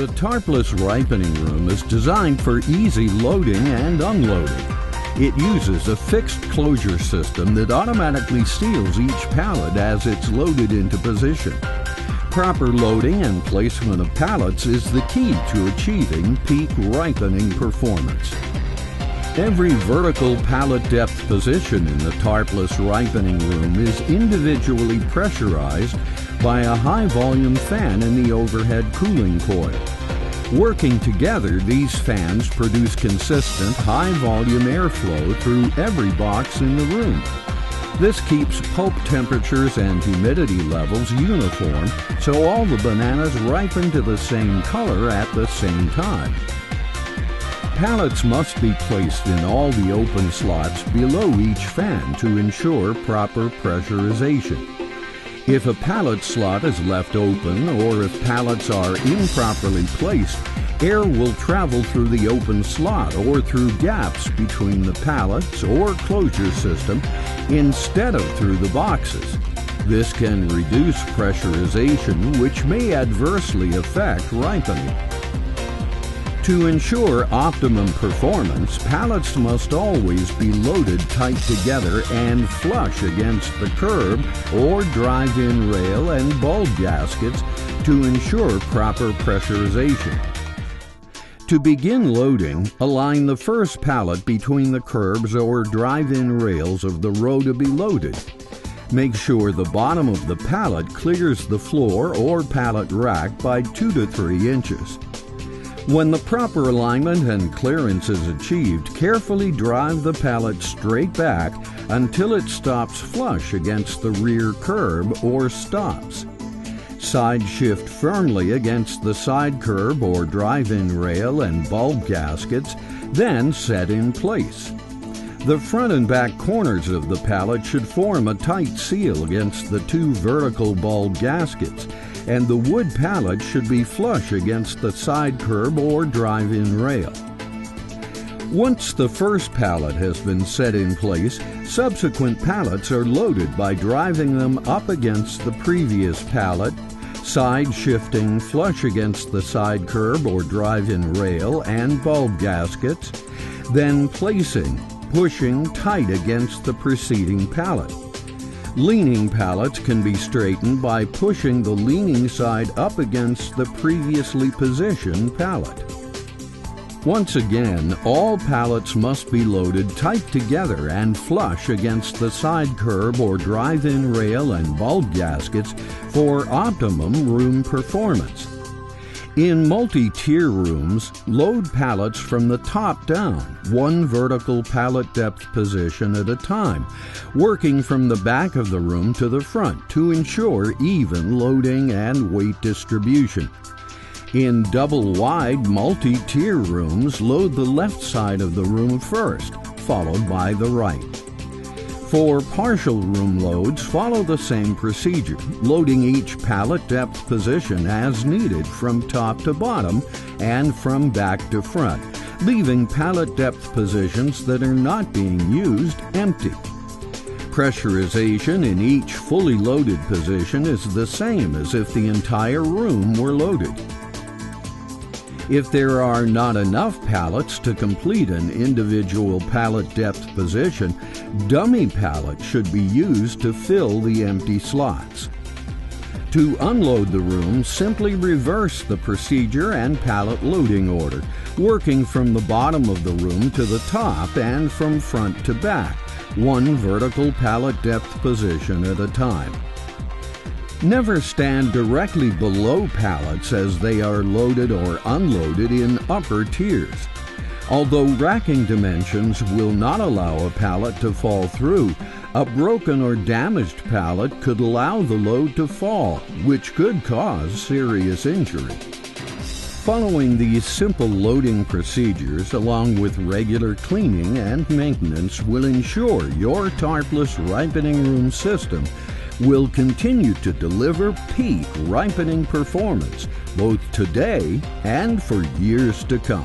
The TarpLess ripening room is designed for easy loading and unloading. It uses a fixed closure system that automatically seals each pallet as it's loaded into position. Proper loading and placement of pallets is the key to achieving peak ripening performance. Every vertical pallet depth position in the TarpLess ripening room is individually pressurized by a high-volume fan in the overhead cooling coil. Working together, these fans produce consistent, high-volume airflow through every box in the room. This keeps pulp temperatures and humidity levels uniform, so all the bananas ripen to the same color at the same time. Pallets must be placed in all the open slots below each fan to ensure proper pressurization. If a pallet slot is left open or if pallets are improperly placed, air will travel through the open slot or through gaps between the pallets or closure system instead of through the boxes. This can reduce pressurization, which may adversely affect ripening. To ensure optimum performance, pallets must always be loaded tight together and flush against the curb or drive-in rail and bulb gaskets to ensure proper pressurization. To begin loading, align the first pallet between the curbs or drive-in rails of the row to be loaded. Make sure the bottom of the pallet clears the floor or pallet rack by 2 to 3 inches. When the proper alignment and clearance is achieved, carefully drive the pallet straight back until it stops flush against the rear curb or stops. Side shift firmly against the side curb or drive-in rail and bulb gaskets, then set in place. The front and back corners of the pallet should form a tight seal against the 2 vertical bulb gaskets, and the wood pallet should be flush against the side curb or drive-in rail. Once the first pallet has been set in place, subsequent pallets are loaded by driving them up against the previous pallet, side shifting flush against the side curb or drive-in rail and bulb gaskets, then placing, pushing tight against the preceding pallet. Leaning pallets can be straightened by pushing the leaning side up against the previously positioned pallet. Once again, all pallets must be loaded tight together and flush against the side curb or drive-in rail and bulb gaskets for optimum room performance. In multi-tier rooms, load pallets from the top down, 1 vertical pallet depth position at a time, working from the back of the room to the front to ensure even loading and weight distribution. In double-wide multi-tier rooms, load the left side of the room first, followed by the right. For partial room loads, follow the same procedure, loading each pallet depth position as needed from top to bottom and from back to front, leaving pallet depth positions that are not being used empty. Pressurization in each fully loaded position is the same as if the entire room were loaded. If there are not enough pallets to complete an individual pallet depth position, dummy pallets should be used to fill the empty slots. To unload the room, simply reverse the procedure and pallet loading order, working from the bottom of the room to the top and from front to back, 1 vertical pallet depth position at a time. Never stand directly below pallets as they are loaded or unloaded in upper tiers. Although racking dimensions will not allow a pallet to fall through, a broken or damaged pallet could allow the load to fall, which could cause serious injury. Following these simple loading procedures, along with regular cleaning and maintenance, will ensure your TarpLess ripening room system will continue to deliver peak ripening performance both today and for years to come.